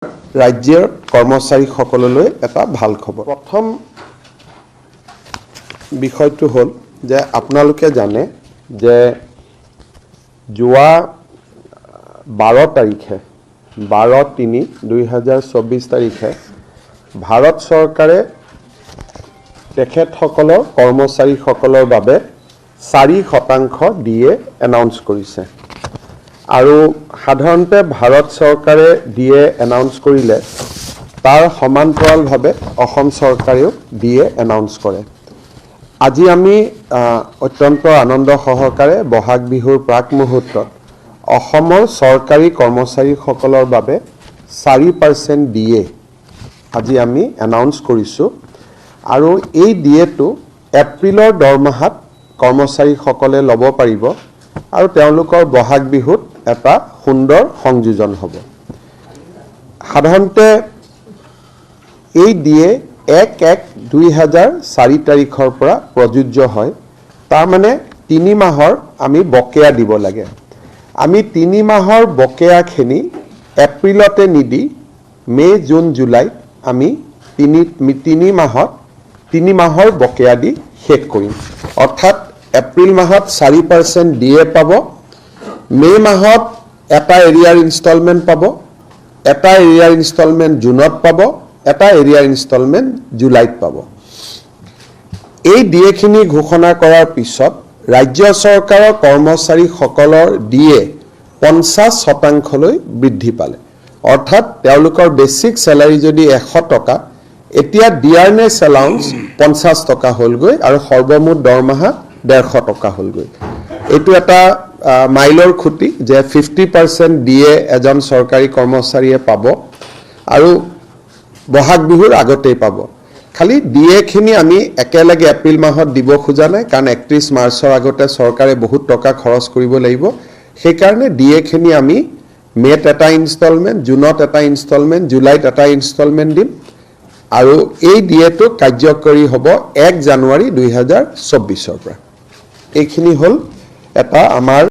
ৰাজ্যৰ কৰ্মচাৰীসকললৈ এটা ভাল খবৰ। প্ৰথম বিষয়টো হ'ল যে আপোনালোকে জানে যে যোৱা 12 তাৰিখে 12/3/2024 তাৰিখে ভাৰত চৰকাৰে তেখেতসকলৰ কৰ্মচাৰীসকলৰ বাবে 4% ডিএ এনাউন্স কৰিছে। আৰু সাধাৰণতে ভাৰত চৰকাৰে ডিএ এনাউন্স কৰিলে তাৰ সমান্তৰালভাৱে অসম চৰকাৰেও ডিএ এনাউন্স কৰে। আজি আমি অত্যন্ত আনন্দ সহকাৰে বহাগ বিহুৰ প্ৰাক মুহূৰ্তত অসমৰ চৰকাৰী কৰ্মচাৰীসকলৰ বাবে 4% ডিএ আজি আমি এনাউন্স কৰিছোঁ। আৰু এই ডিএটো এপ্ৰিলৰ দৰমহাত কৰ্মচাৰীসকলে ল'ব পাৰিব আৰু তেওঁলোকৰ বহাগ বিহুত এটা সুন্দৰ সংযোজন হ'ব। সাধাৰণতে এই ডিএ 1/1/2004 তাৰিখৰ পৰা প্ৰযোজ্য হয়। তাৰ মানে 3 মাহৰ আমি বকেয়া দিব লাগে। আমি 3 মাহৰ বকেয়াখিনি এপ্ৰিলতে নিদি মে' জুন জুলাইত আমি 3 মাহৰ বকেয়া দি শেষ কৰিম। অৰ্থাৎ এপ্ৰিল মাহত 4% ডিএ পাব, মে' মাহত এটা এৰিয়াৰ ইনষ্টলমেণ্ট পাব, এটা এৰিয়াৰ ইনষ্টলমেণ্ট জুনত পাব, এটা এৰিয়াৰ ইনষ্টলমেণ্ট জুলাইত পাব। এই ডিএখিনি ঘোষণা কৰাৰ পিছত ৰাজ্য চৰকাৰৰ কৰ্মচাৰীসকলৰ ডিএ 50%লৈ বৃদ্ধি পালে। অৰ্থাৎ তেওঁলোকৰ বেছিক চেলাৰী যদি 100 টকা, এতিয়া ডিয়াৰনেছ এলাউন্স 50 টকা হ'লগৈ আৰু সৰ্বমুঠ দৰমহা 150 টকা হ'লগৈ। এইটো এটা মাইলৰ খুঁটি যে 50% ডিএ এজন চৰকাৰী কৰ্মচাৰীয়ে পাব আৰু বহাগ বিহুৰ আগতেই পাব। খালি ডিএখিনি আমি একেলগে এপ্ৰিল মাহত দিব খোজা নাই, কাৰণ 31 মাৰ্চৰ আগতে চৰকাৰে বহুত টকা খৰচ কৰিব লাগিব। সেইকাৰণে ডিএখিনি আমি মে'ত এটা ইনষ্টলমেণ্ট, জুনত এটা ইনষ্টলমেণ্ট, জুলাইত এটা ইনষ্টলমেণ্ট দিম। আৰু এই ডিএটো কাৰ্যকৰী হ'ব 1 জানুৱাৰী 2024 পৰা। এইখিনি হ'ল এটা আমাৰ